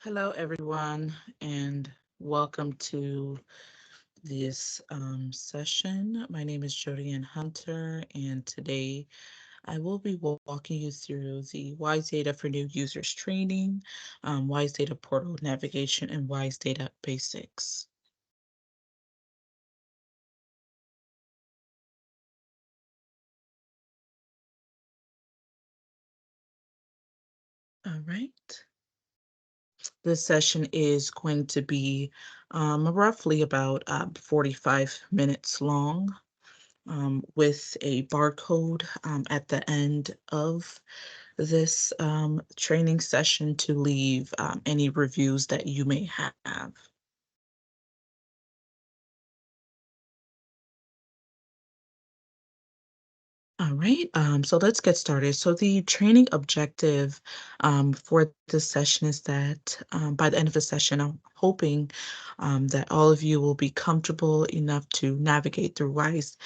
Hello, everyone, and welcome to this session. My name is Jodianne Hunter, and today I will be walking you through the WISE Data for New Users training, WISE Data Portal navigation, and WISE Data basics. All right. This session is going to be roughly about 45 minutes long. With a barcode at the end of this training session to leave any reviews that you may have. All right, so let's get started. So the training objective for this session is that by the end of the session, I'm hoping that all of you will be comfortable enough to navigate through WISE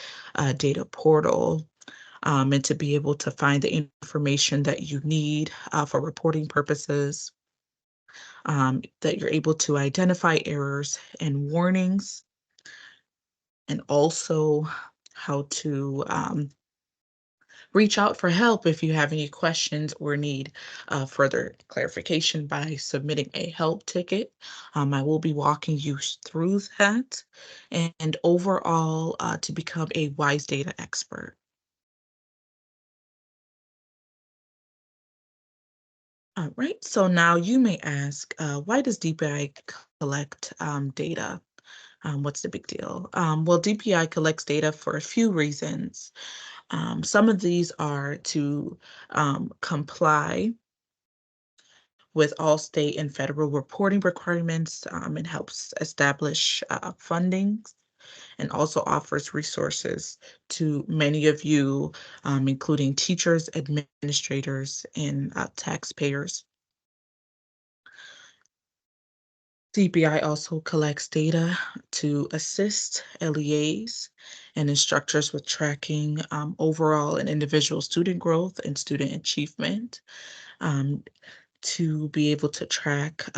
Data Portal and to be able to find the information that you need for reporting purposes, that you're able to identify errors and warnings, and also how to reach out for help if you have any questions or need further clarification by submitting a help ticket. I will be walking you through that and overall to become a WISE data expert. All right, so now you may ask, why does DPI collect data? What's the big deal? Well, DPI collects data for a few reasons. Some of these are to comply with all state and federal reporting requirements. It helps establish funding and also offers resources to many of you, including teachers, administrators, and taxpayers. DPI also collects data to assist LEAs and instructors with tracking overall and individual student growth and student achievement, um, to be able to track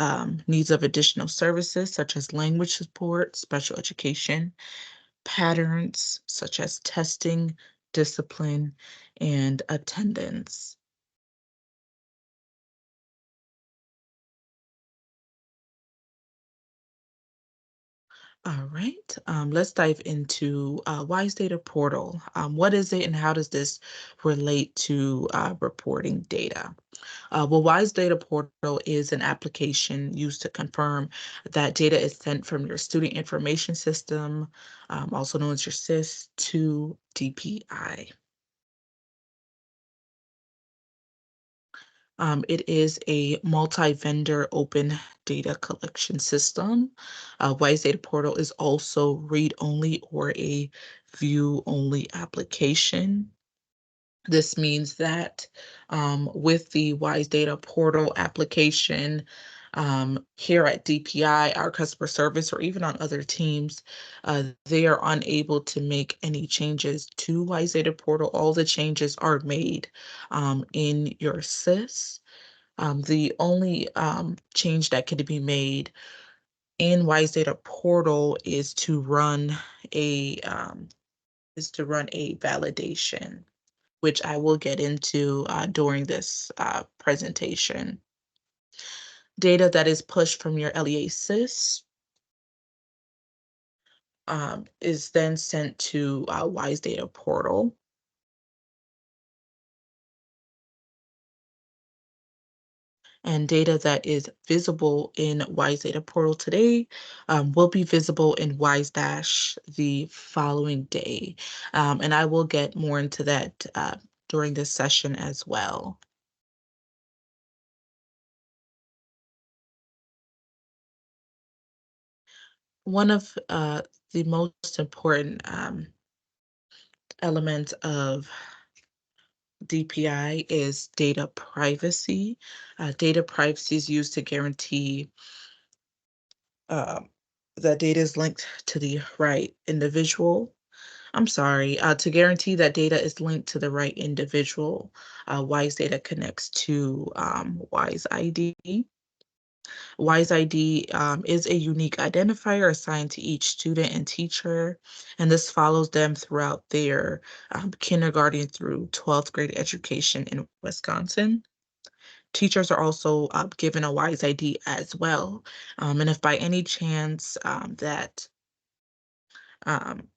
needs of additional services such as language support, special education, patterns such as testing, discipline, and attendance. All right, let's dive into WISE Data Portal. What is it and how does this relate to reporting data? Well, WISE Data Portal is an application used to confirm that data is sent from your student information system, also known as your SIS, to DPI. It is a multi-vendor open data collection system. WISE Data Portal is also read-only or a view-only application. This means that with the WISE Data Portal application here at DPI, our customer service, or even on other teams, they are unable to make any changes to WISE Data Portal. All the changes are made in your SIS. The only change that can be made in WISE Data Portal is to run a validation, which I will get into during this presentation. Data that is pushed from your LEA SIS is then sent to WISE Data Portal. And data that is visible in WISE Data Portal today will be visible in WISE Dash the following day. And I will get more into that during this session as well. One of the most important elements of DPI is data privacy. Data privacy is used to guarantee uh, that data is linked to the right individual. I'm sorry, to guarantee that data is linked to the right individual, WISE Data connects to WISE ID. WISE ID is a unique identifier assigned to each student and teacher, and this follows them throughout their kindergarten through 12th grade education in Wisconsin. Teachers are also given a WISE ID as well. And if by any chance that um,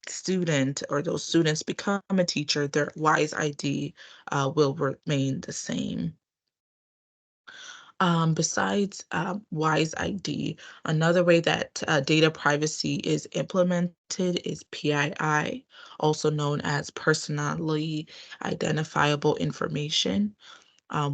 student or those students become a teacher, their WISE ID will remain the same. Besides WISE ID, another way that data privacy is implemented is PII, also known as personally identifiable information,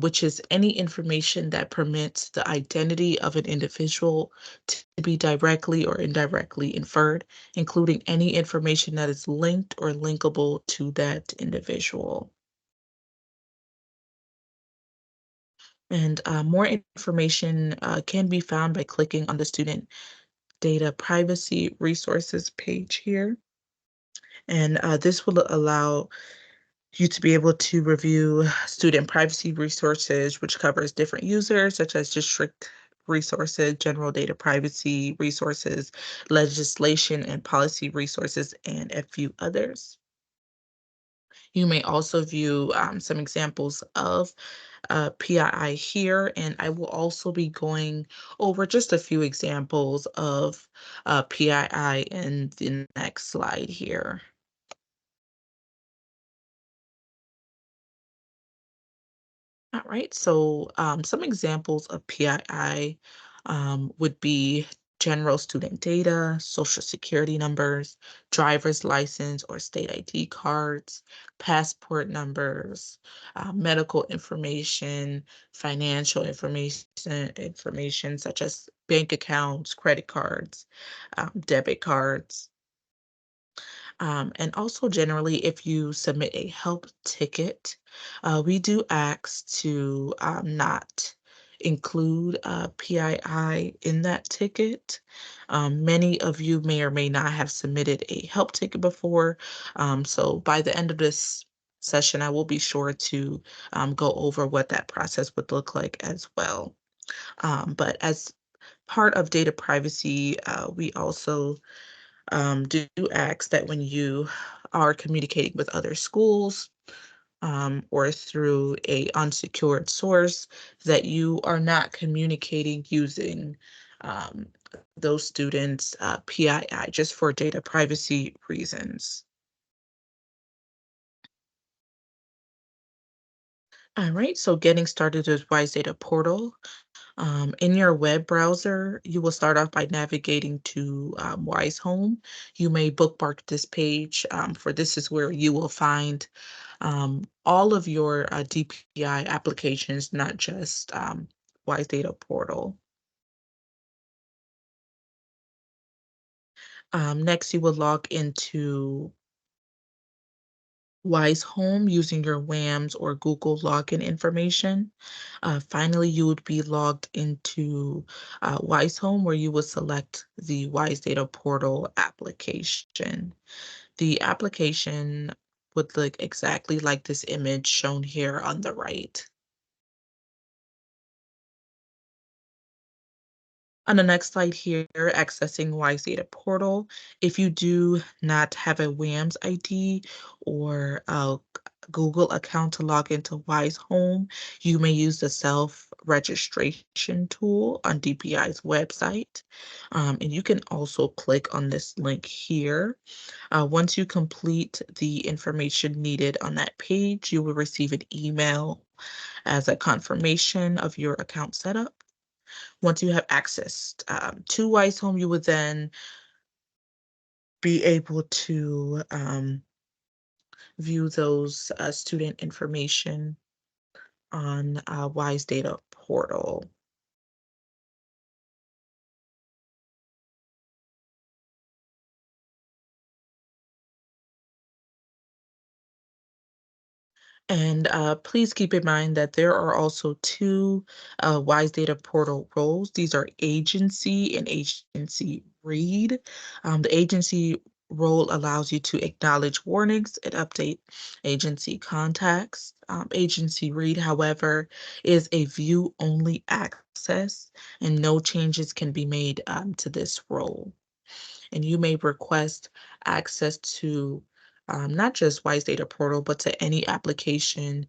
which is any information that permits the identity of an individual to be directly or indirectly inferred, including any information that is linked or linkable to that individual. And more information can be found by clicking on the Student Data Privacy Resources page here. And this will allow you to be able to review student privacy resources, which covers different users, such as district resources, general data privacy resources, legislation and policy resources, and a few others. You may also view some examples of PII here, and I will also be going over just a few examples of PII in the next slide here. All right, so some examples of PII would be general student data, social security numbers, driver's license or state ID cards, passport numbers, medical information, financial information such as bank accounts, credit cards, debit cards. And also, generally, if you submit a help ticket, we do ask to not include PII in that ticket. Many of you may or may not have submitted a help ticket before. So by the end of this session, I will be sure to go over what that process would look like as well. But as part of data privacy, we also do ask that when you are communicating with other schools or through a unsecured source, that you are not communicating using um, those students' PII just for data privacy reasons. All right, so getting started with WISE Data Portal. In your web browser, you will start off by navigating to Wise Home. You may bookmark this page, for this is where you will find all of your DPI applications, not just Wise Data Portal. Next, you will log into Wise Home using your WAMS or Google login information. Finally, you would be logged into Wise Home where you will select the Wise Data Portal application. The application would look exactly like this image shown here on the right. On the next slide here, accessing WISE Data Portal. If you do not have a WAMS ID or a Google account to log into WISE Home, you may use the self-registration tool on DPI's website. And you can also click on this link here. Once you complete the information needed on that page, you will receive an email as a confirmation of your account setup. Once you have access to Wise Home, you would then be able to view those student information on Wise Data Portal. And please keep in mind that there are also two WISE Data Portal roles. These are agency and agency read. The agency role allows you to acknowledge warnings and update agency contacts. Agency read, however, is a view-only access access, and no changes can be made to this role. And you may request access to not just Wise Data Portal, but to any application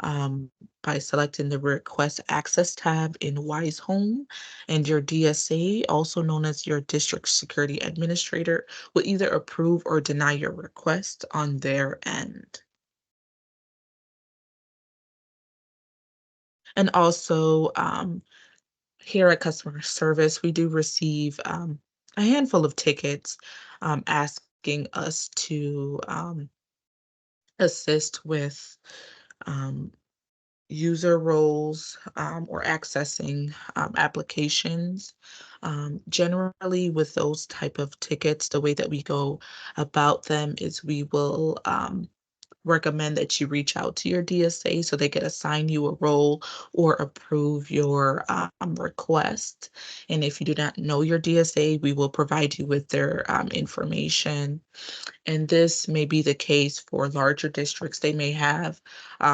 um, by selecting the Request Access tab in Wise Home. And your DSA, also known as your District Security Administrator, will either approve or deny your request on their end. And also, here at customer service, we do receive a handful of tickets asking us to assist with um, user roles or accessing applications. Generally, with those type of tickets, the way that we go about them is we will recommend that you reach out to your DSA so they could assign you a role or approve your request. And if you do not know your DSA, we will provide you with their information. And this may be the case for larger districts. They may have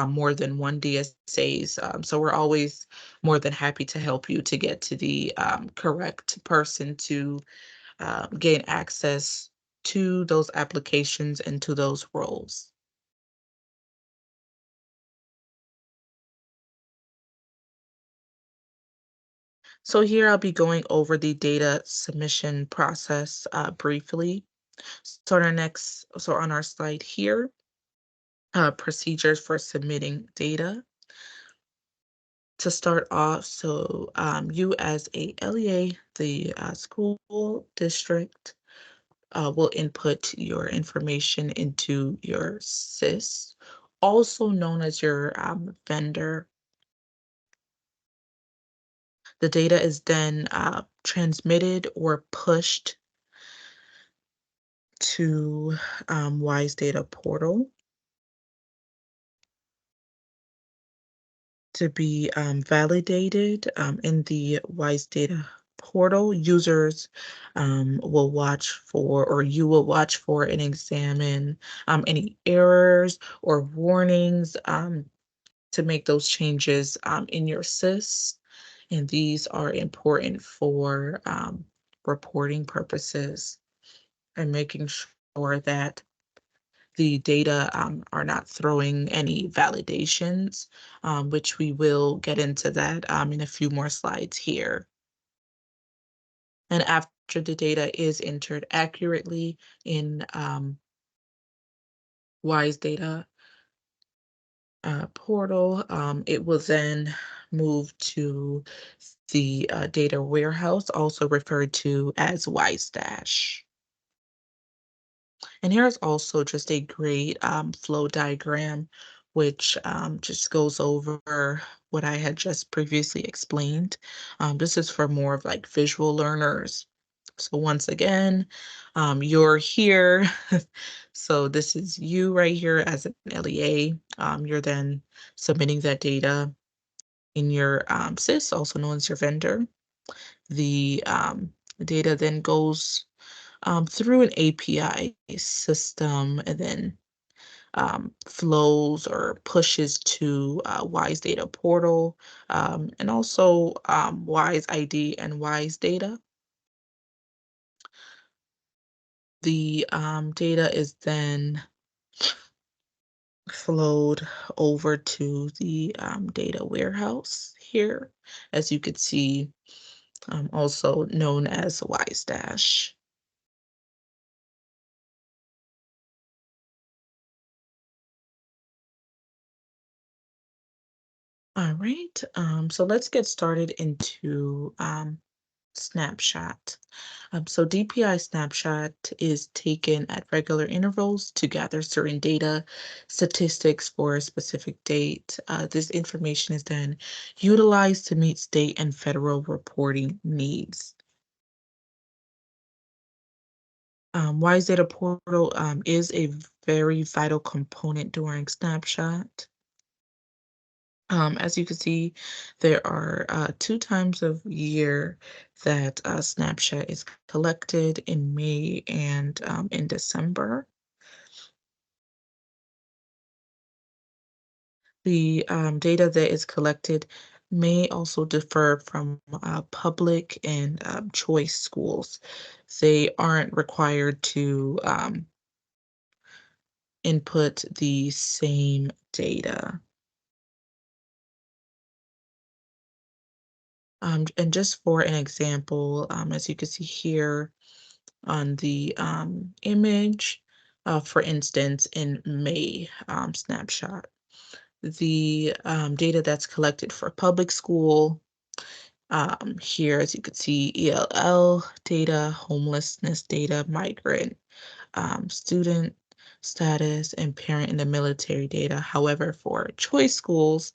more than one DSAs. So we're always more than happy to help you to get to the correct person to gain access to those applications and to those roles. So here I'll be going over the data submission process briefly. So on our slide here, procedures for submitting data. To start off, so you as a LEA, the school district, will input your information into your SIS, also known as your vendor. The data is then transmitted or pushed to Wise Data Portal to be validated in the Wise Data Portal. Users will watch for, or you will watch for and examine any errors or warnings to make those changes in your SIS. And these are important for reporting purposes and making sure that the data are not throwing any validations, which we will get into that in a few more slides here. And after the data is entered accurately in Wise Data Portal, it will then move to the data warehouse, also referred to as Wise Dash. And here's also just a great flow diagram, which just goes over what I had just previously explained. This is for more of like visual learners. So once again, you're here. So this is you right here as an LEA. You're then submitting that data in your SIS, also known as your vendor. The data then goes through an API system and then flows or pushes to Wise Data Portal and also Wise ID and Wise Data. The data is then flowed over to the data warehouse here, as you could see, also known as Wise Dash. All right, so let's get started into snapshot. So DPI snapshot is taken at regular intervals to gather certain data, statistics for a specific date. This information is then utilized to meet state and federal reporting needs. Wise Data Portal is a very vital component during snapshot. As you can see, there are two times of year that Snapchat is collected in May and in December. The data that is collected may also differ from public and choice schools. They aren't required to input the same data. And just for an example, as you can see here on the image, for instance, in May snapshot, the data that's collected for public school. Here, as you can see, ELL data, homelessness data, migrant student status, and parent in the military data. However, for choice schools,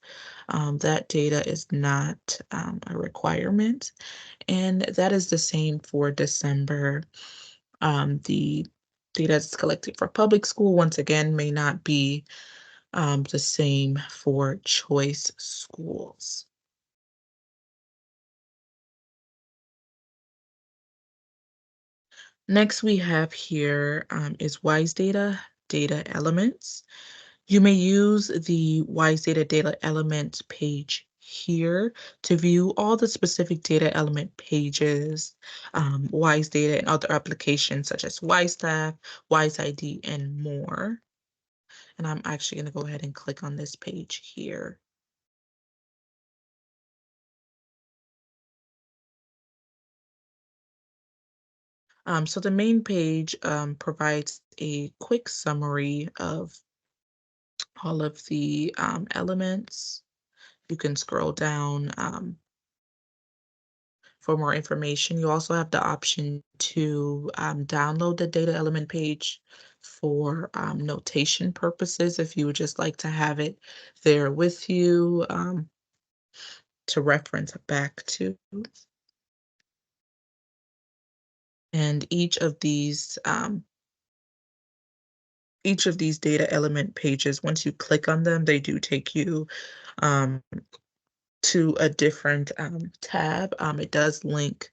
that data is not a requirement. And that is the same for December. The data that's collected for public school, once again, may not be the same for choice schools. Next, we have here is WISE data elements. You may use the WISE data elements page here to view all the specific data element pages, WISE data and other applications such as WISE Staff, WISE ID, and more. And I'm actually going to go ahead and click on this page here. So the main page provides a quick summary of all of the elements. You can scroll down for more information. You also have the option to download the data element page for notation purposes if you would just like to have it there with you to reference back to. And each of these data element pages, once you click on them, they do take you um, to a different tab. It does link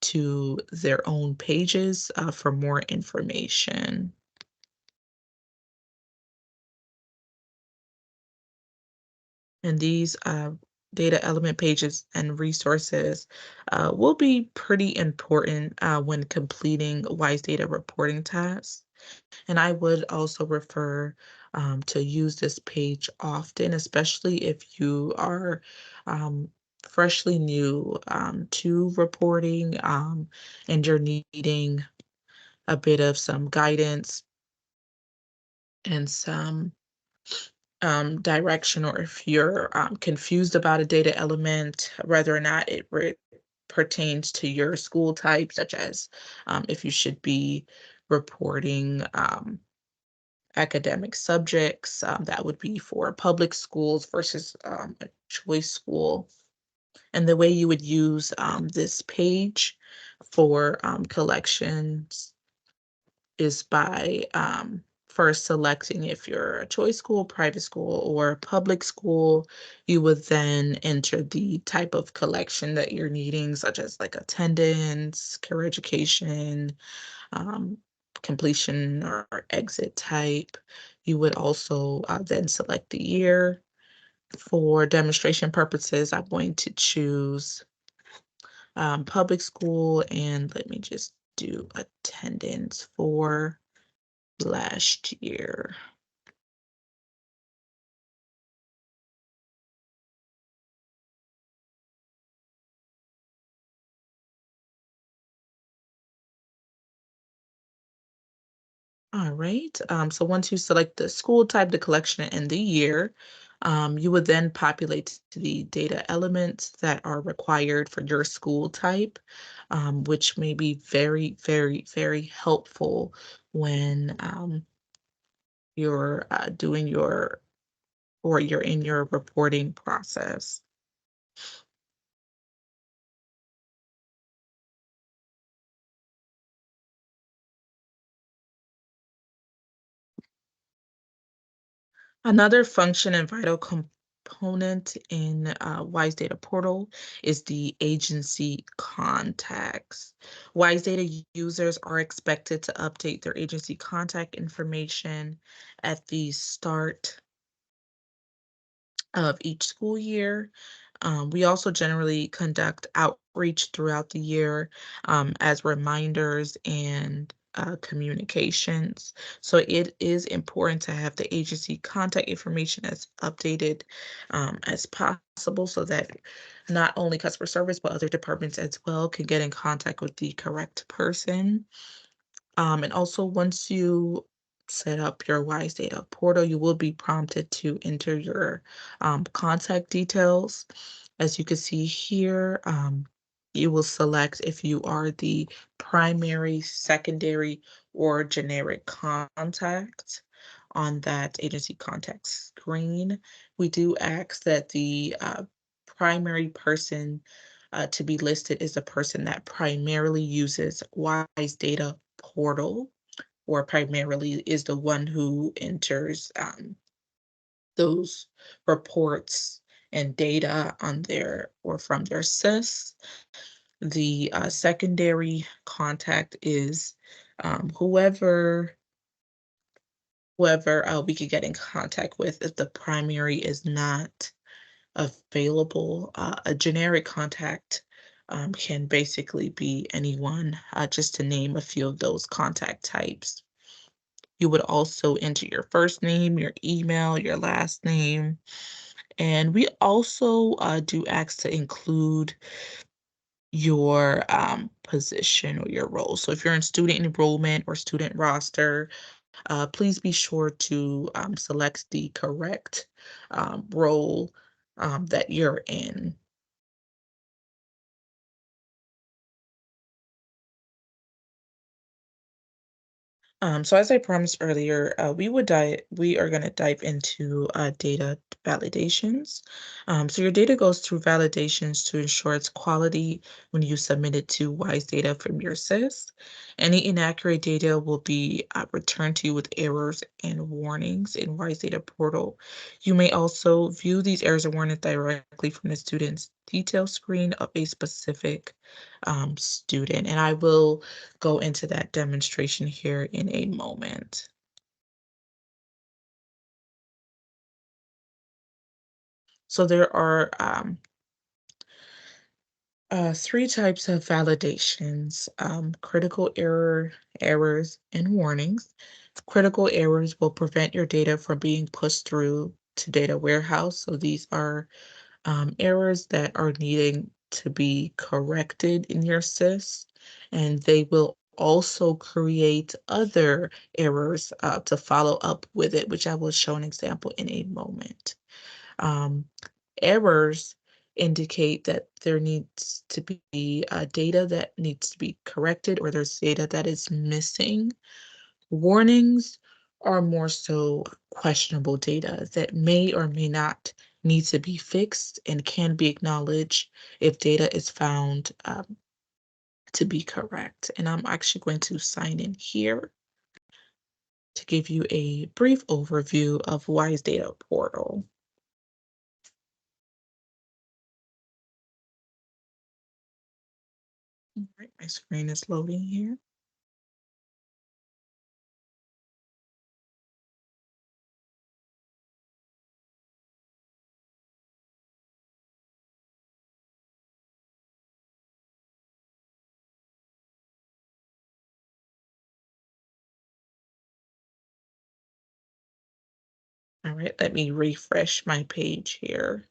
to their own pages for more information. And these data element pages and resources will be pretty important when completing WISE data reporting tasks. And I would also refer to use this page often, especially if you are um, freshly new to reporting and you're needing a bit of some guidance and some direction, or if you're confused about a data element, whether or not it pertains to your school type, such as if you should be reporting academic subjects, that would be for public schools versus a choice school. And the way you would use this page for collections is by first selecting if you're a choice school, private school, or public school. You would then enter the type of collection that you're needing, such as like attendance, career education, um, completion or exit type. You would also then select the year. For demonstration purposes, I'm going to choose public school, and let me just do attendance for last year. All right. So once you select the school type, the collection, and the year, you would then populate the data elements that are required for your school type, which may be very, very, very helpful when you're doing your or you're in your reporting process. Another function and vital component in WISE Data Portal is the agency contacts. WISE Data users are expected to update their agency contact information at the start of each school year. We also generally conduct outreach throughout the year as reminders and communications. So it is important to have the agency contact information as updated as possible so that not only customer service, but other departments as well can get in contact with the correct person. And also, once you set up your Wise Data portal, you will be prompted to enter your contact details. As you can see here, you will select if you are the primary, secondary, or generic contact on that agency contact screen. We do ask that the primary person to be listed is the person that primarily uses Wise Data portal or primarily is the one who enters those reports and data on their or from their SIS. The secondary contact is whoever we could get in contact with if the primary is not available. A generic contact can basically be anyone, just to name a few of those contact types. You would also enter your first name, your email, your last name. And we also do ask to include your position or your role. So if you're in student enrollment or student roster, please be sure to select the correct role that you're in. So as I promised earlier, we are going to dive into data validations. So your data goes through validations to ensure its quality when you submit it to WISE data from your SIS. Any inaccurate data will be returned to you with errors and warnings in WISE data portal. You may also view these errors and warnings directly from the student's detail screen of a specific student. And I will go into that demonstration here in a moment. So there are three types of validations: errors, and warnings. Critical errors will prevent your data from being pushed through to data warehouse. So these are errors that are needing to be corrected in your SIS, and they will also create other errors to follow up with it, which I will show an example in a moment. Um, Errors indicate that there needs to be data that needs to be corrected or there's data that is missing. Warnings are more so questionable data that may or may not need to be fixed and can be acknowledged if data is found to be correct. And I'm actually going to sign in here to give you a brief overview of WISE Data Portal. All right, my screen is loading here. All right, let me refresh my page here.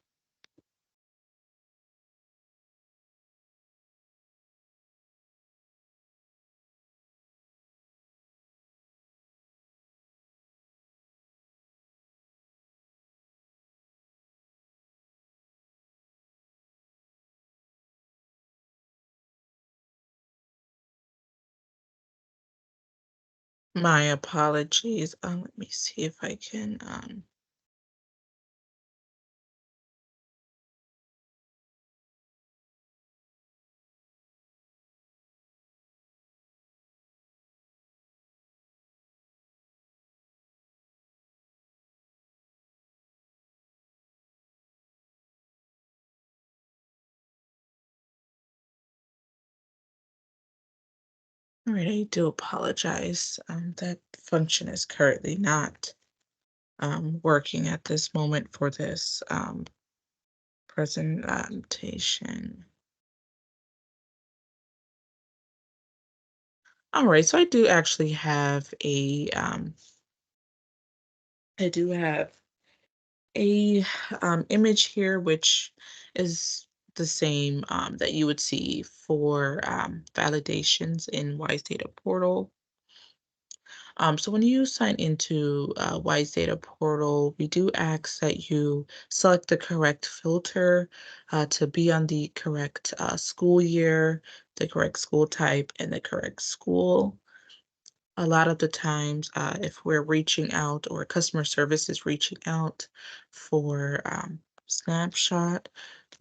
My apologies. Let me see if I can. All right, I do apologize. That function is currently not working at this moment for this Presentation. All right, so I do actually have I do have a image here, which is the same that you would see for validations in Wise Data Portal. So when you sign into Wise Data Portal, we do ask that you select the correct filter to be on the correct school year, the correct school type, and the correct school. A lot of the times, if we're reaching out or customer service is reaching out for snapshot,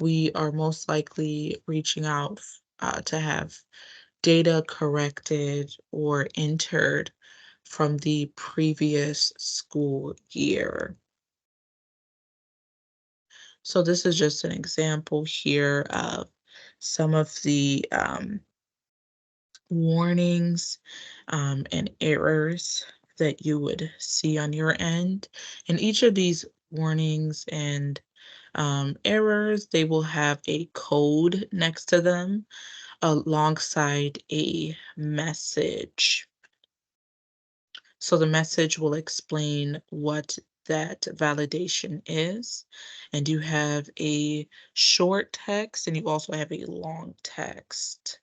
we are most likely reaching out to have data corrected or entered from the previous school year. So this is just an example here of some of the warnings and errors that you would see on your end. And each of these warnings and errors, they will have a code next to them alongside a message. So the message will explain what that validation is. And you have a short text and you also have a long text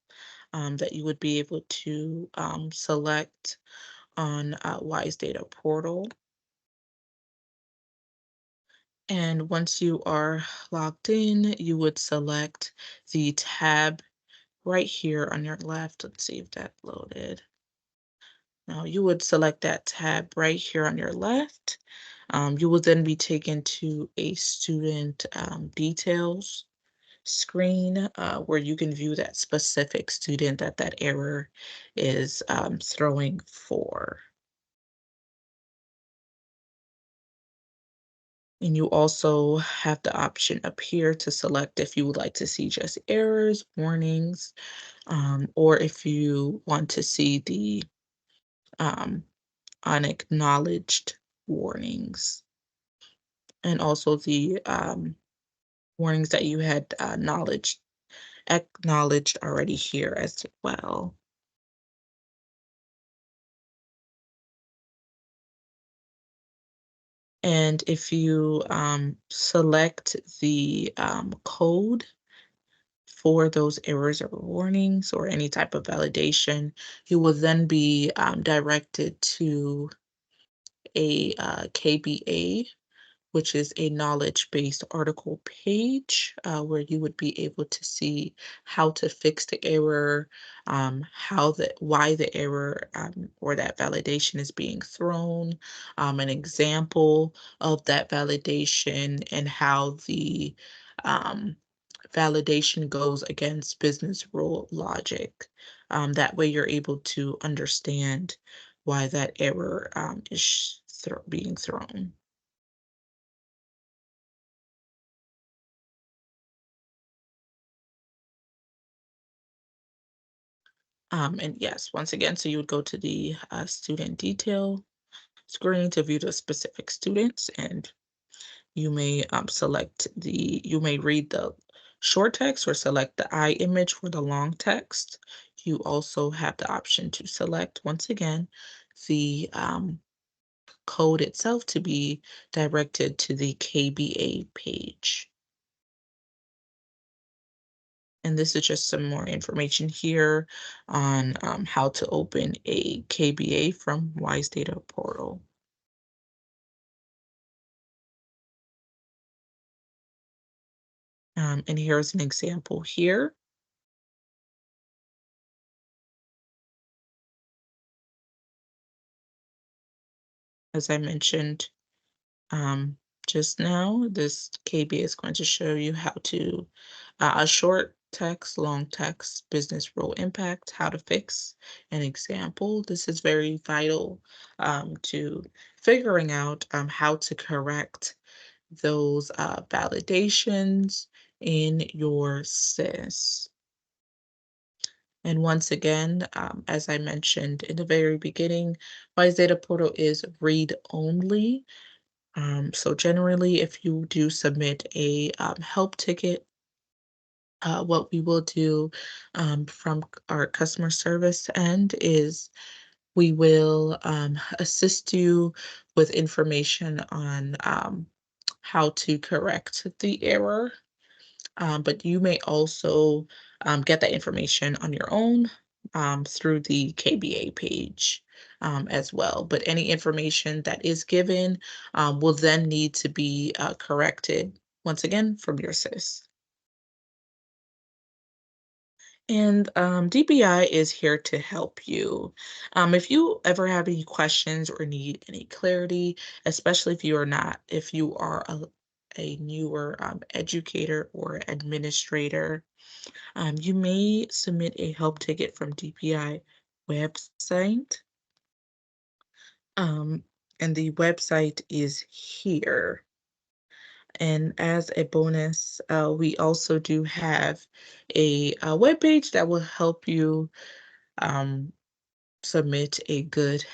that you would be able to select on Wise Data Portal. And once you are logged in, you would select the tab right here on your left. Let's see if that loaded. Now you would select that tab right here on your left. You will then be taken to a student details screen where you can view that specific student that that error is throwing for. And you also have the option up here to select if you would like to see just errors, warnings, or if you want to see the um, unacknowledged warnings and also the warnings that you had acknowledged already here as well. And if you select the code for those errors or warnings or any type of validation, you will then be directed to a KBA, which is a knowledge-based article page where you would be able to see how to fix the error, why the error or that validation is being thrown, an example of that validation, and how the um, validation goes against business rule logic. That way, you're able to understand why that error is being thrown. And yes, once again, so you would go to the student detail screen to view the specific students, and you may you may read the short text or select the I image for the long text. You also have the option to select, once again, the code itself to be directed to the KBA page. And this is just some more information here on how to open a KBA from Wise Data Portal. And here's an example here. As I mentioned um, just now, this KB is going to show you how to a short text, long text, business rule impact, how to fix an example. This is very vital to figuring out how to correct those validations in your SIS. And once again, as I mentioned in the very beginning, Wise Data Portal is read only. So generally, if you do submit a help ticket, what we will do from our customer service end is we will assist you with information on how to correct the error. But you may also get that information on your own through the KBA page as well. But any information that is given will then need to be corrected once again from your SIS. And DBI is here to help you. If you ever have any questions or need any clarity, especially if you are a newer educator or administrator, you may submit a help ticket from DPI website. Um, and the website is here. And as a bonus, we also do have a web page that will help you um, submit a good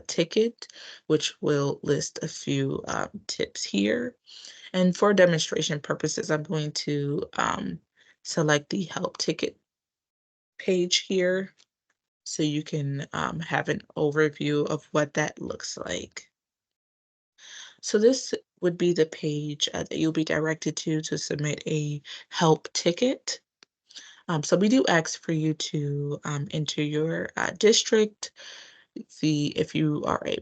ticket, which will list a few tips here. And for demonstration purposes, I'm going to select the help ticket page here so you can have an overview of what that looks like. So this would be the page that you'll be directed to submit a help ticket. So we do ask for you to enter your district, if you are a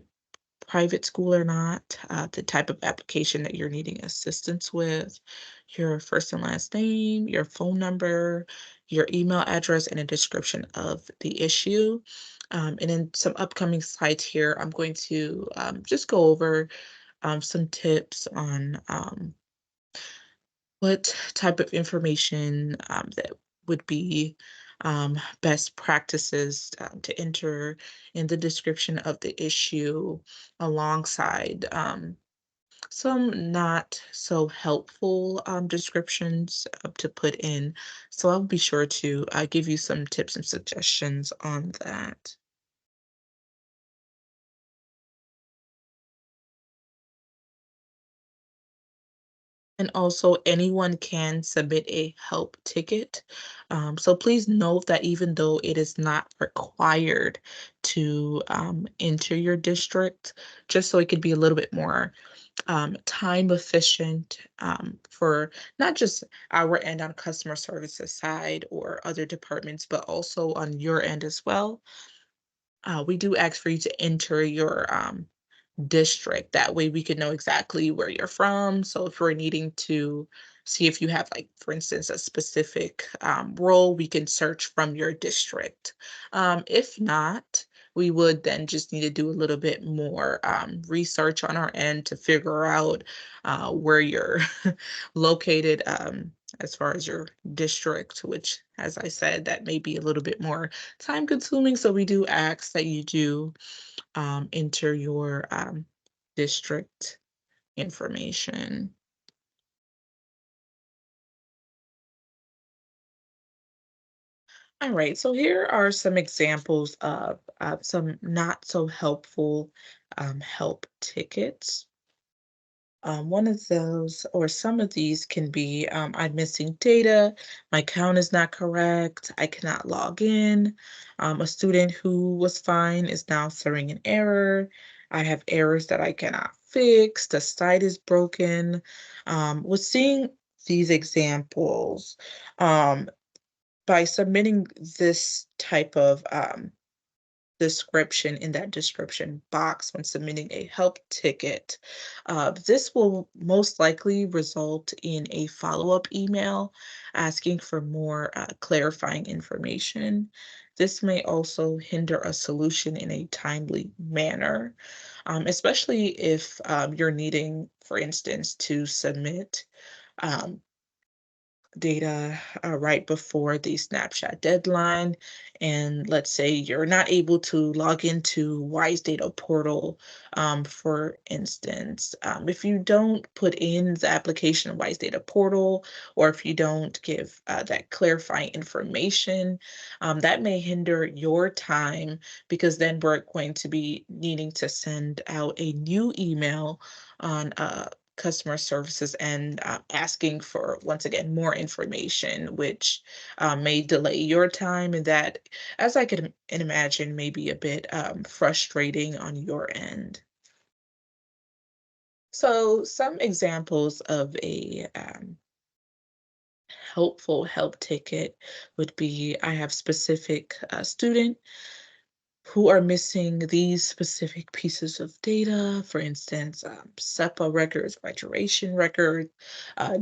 private school or not, the type of application that you're needing assistance with, your first and last name, your phone number, your email address, and a description of the issue. And in some upcoming slides here, I'm going to just go over some tips on what type of information that would be best practices to enter in the description of the issue alongside some not so helpful descriptions to put in. So I'll be sure to give you some tips and suggestions on that. And also, anyone can submit a help ticket. So please note that even though it is not required to enter your district, just so it could be a little bit more time efficient for not just our end on customer services side or other departments, but also on your end as well. We do ask for you to enter your district. That way we can know exactly where you're from. So if we're needing to see if you have, like, for instance, a specific role, we can search from your district. If not, we would then just need to do a little bit more research on our end to figure out where you're located as far as your district, which, as I said, that may be a little bit more time consuming. So we do ask that you do enter your district information. All right, so here are some examples of some not so helpful help tickets. One of those, or some of these, can be I'm missing data, my count is not correct, I cannot log in. A student who was fine is now throwing an error. I have errors that I cannot fix, the site is broken. With seeing these examples, um, by submitting this type of description in that description box when submitting a help ticket. This will most likely result in a follow-up email asking for more clarifying information. This may also hinder a solution in a timely manner, especially if you're needing, for instance, to submit um, data right before the snapshot deadline. And let's say you're not able to log into Wise Data Portal, for instance. If you don't put in the application of Wise Data Portal, or if you don't give that clarifying information, that may hinder your time, because then we're going to be needing to send out a new email on customer services and asking for, once again, more information, which may delay your time. And that, as I can imagine, may be a bit frustrating on your end. So, some examples of a helpful help ticket would be: I have specific student who are missing these specific pieces of data, for instance, SEPA records, graduation records,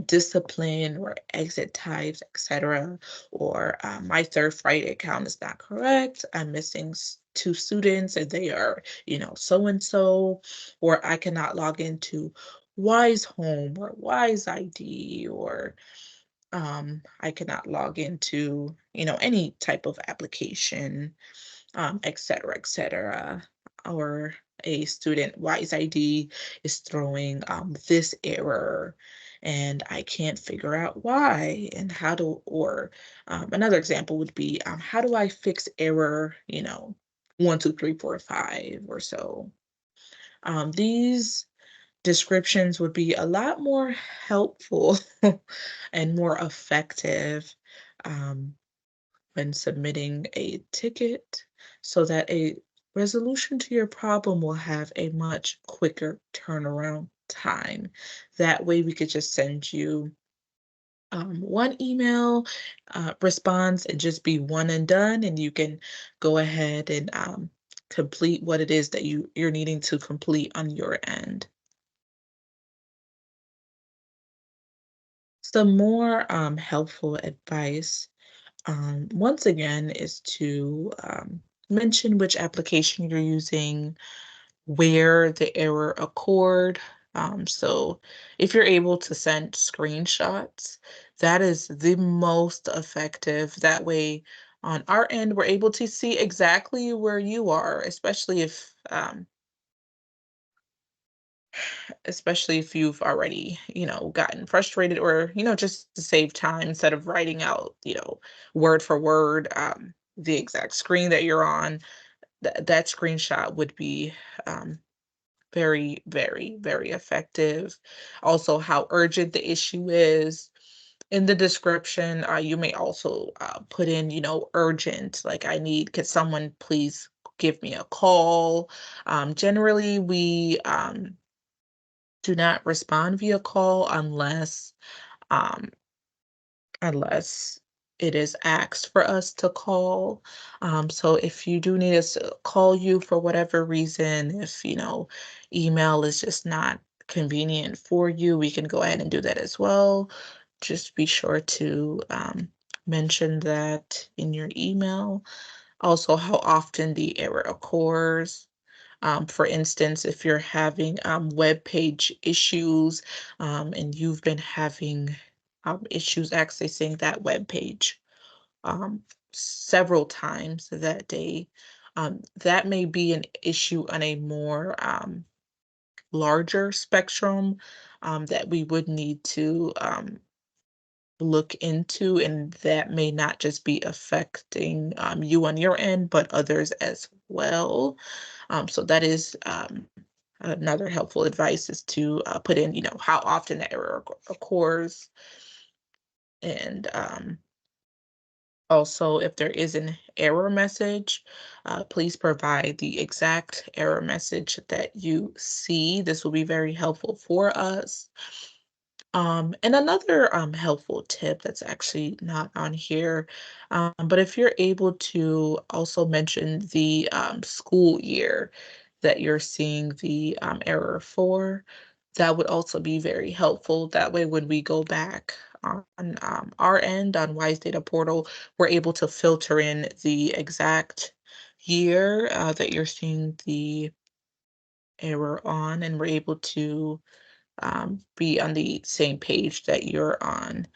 discipline or exit types, etc. Or my third Friday account is not correct. I'm missing two students and they are, so and so. Or I cannot log into Wise Home or Wise ID, or I cannot log into, any type of application, et cetera, et cetera. Or a student Wise ID is throwing this error, and I can't figure out why and how to, or another example would be, how do I fix error, 1, 2, 3, 4, 5 or so. These descriptions would be a lot more helpful and more effective, um, when submitting a ticket, so that a resolution to your problem will have a much quicker turnaround time. That way, we could just send you one email response and just be one and done, and you can go ahead and complete what it is that you're needing to complete on your end. Some more helpful advice, once again, is to mention which application you're using, where the error occurred. So if you're able to send screenshots, that is the most effective. That way, on our end, we're able to see exactly where you are, especially if you've already, gotten frustrated, or, just to save time, instead of writing out, word for word, the exact screen that you're on, that screenshot would be um, very, very, very effective. Also, how urgent the issue is. In the description, you may also put in, urgent, like, could someone please give me a call? Generally, we do not respond via call um, unless it is asked for us to call. So if you do need us to call you for whatever reason, if email is just not convenient for you, we can go ahead and do that as well. Just be sure to mention that in your email. Also, how often the error occurs. For instance, if you're having web page issues, and you've been having issues accessing that web page um, several times that day, that may be an issue on a more larger spectrum, that we would need to look into, and that may not just be affecting you on your end, but others as well. So that is another helpful advice, is to put in, how often the error occurs, and also, if there is an error message, please provide the exact error message that you see. This will be very helpful for us. And another helpful tip that's actually not on here, but if you're able to also mention the school year that you're seeing the error for, that would also be very helpful. That way, when we go back on our end on Wise Data Portal, we're able to filter in the exact year that you're seeing the error on, and we're able to be on the same page that you're on.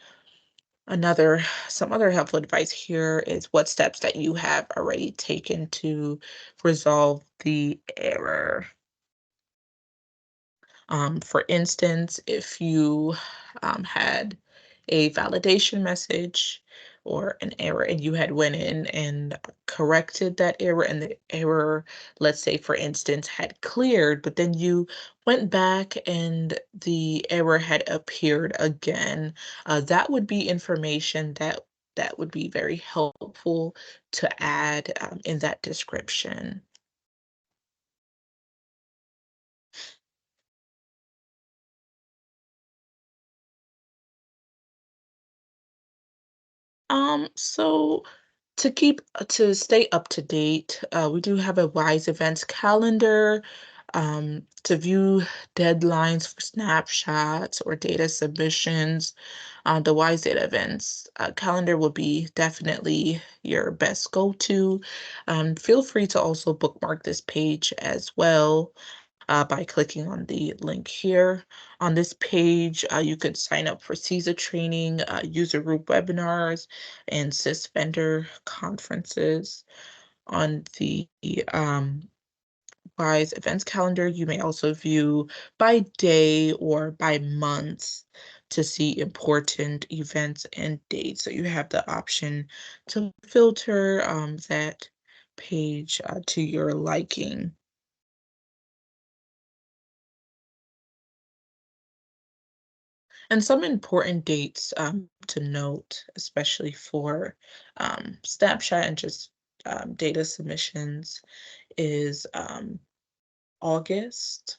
Another some other helpful advice here is what steps that you have already taken to resolve the error. For instance, if you had a validation message or an error and you had went in and corrected that error and the error, let's say for instance, had cleared, but then you went back and the error had appeared again, that would be information that would be very helpful to add in that description. So to stay up to date, we do have a WISE events calendar. To view deadlines for snapshots or data submissions, the WISE data events calendar will be definitely your best go-to. Feel free to also bookmark this page as well by clicking on the link here. On this page, you could sign up for CISA training, user group webinars, and CIS vendor conferences. On the WISE events calendar, you may also view by day or by month to see important events and dates. So you have the option to filter that page to your liking. And some important dates to note, especially for snapshot and just data submissions, is August,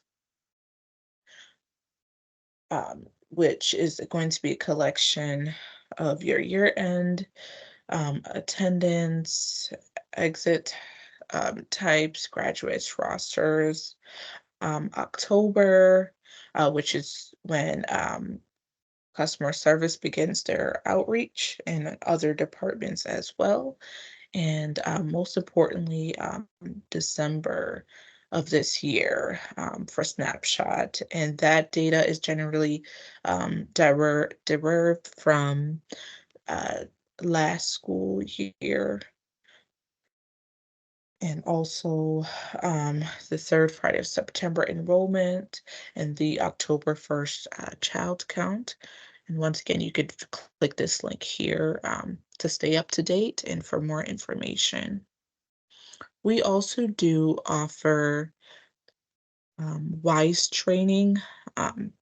which is going to be a collection of your year end attendance, exit types, graduates, rosters. October, which is when customer service begins their outreach and other departments as well. And most importantly, December of this year for Snapshot. And that data is generally derived from uh, last school year and also the third Friday of September enrollment and the October 1st child count. And once again, you could click this link here to stay up to date and for more information. We also do offer WISE training. Um,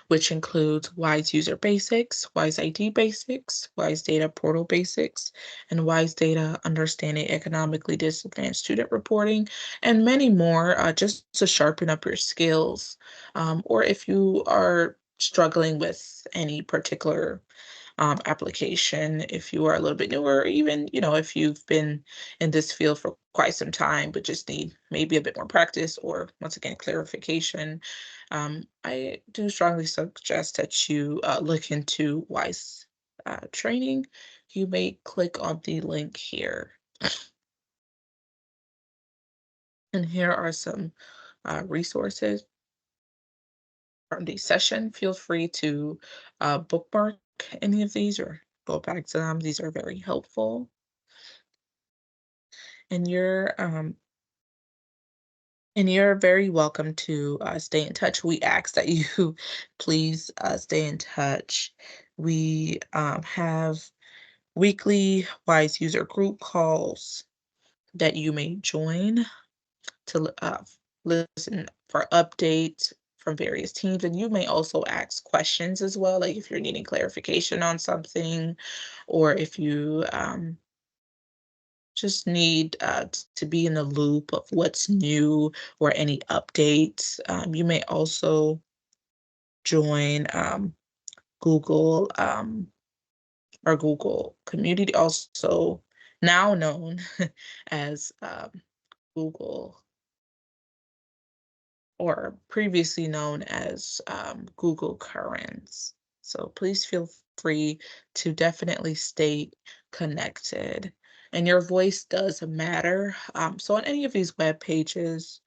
which includes WISE User Basics, WISE ID Basics, WISE Data Portal Basics, and WISE Data Understanding Economically Disadvantaged Student Reporting, and many more just to sharpen up your skills. Or if you are struggling with any particular application if you are a little bit newer, or even, if you've been in this field for quite some time, but just need maybe a bit more practice or once again, clarification. I do strongly suggest that you look into WISE training. You may click on the link here. And here are some resources from the session. Feel free to bookmark any of these or go back to them. These are very helpful. And you're very welcome to stay in touch. We ask that you please stay in touch. We have weekly WISE user group calls that you may join to listen for updates from various teams. And you may also ask questions as well, like if you're needing clarification on something, or if you just need to be in the loop of what's new or any updates. You may also join Google or Google Community, also now known as Google or previously known as Google Currents. So please feel free to definitely stay connected. And your voice does matter. So on any of these web pages,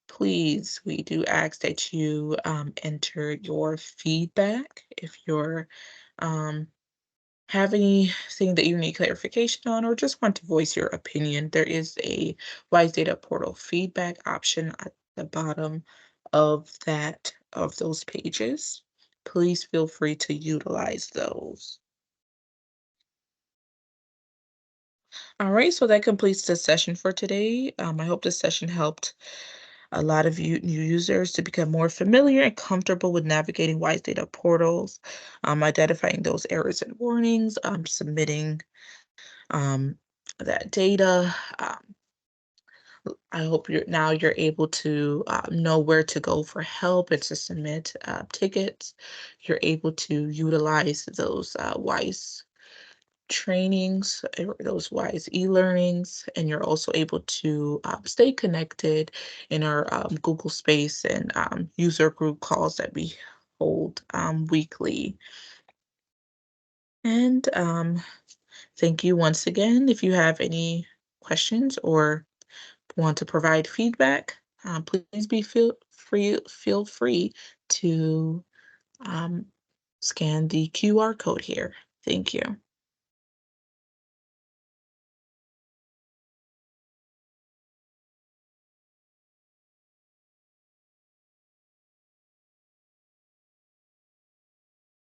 please, we do ask that you enter your feedback if you're have anything that you need clarification on or just want to voice your opinion, there is a Wise Data Portal feedback option at the bottom of those pages. Please feel free to utilize those. All right, so that completes the session for today. I hope this session helped a lot of you new users to become more familiar and comfortable with navigating Wise Data portals, identifying those errors and warnings, submitting um, that data. I hope you're able to know where to go for help and to submit tickets. You're able to utilize those WISE trainings, those WISE e-learnings, and you're also able to stay connected in our Google Space and user group calls that we hold weekly. And thank you once again. If you have any questions or want to provide feedback, please feel free to um, scan the QR code here. Thank you.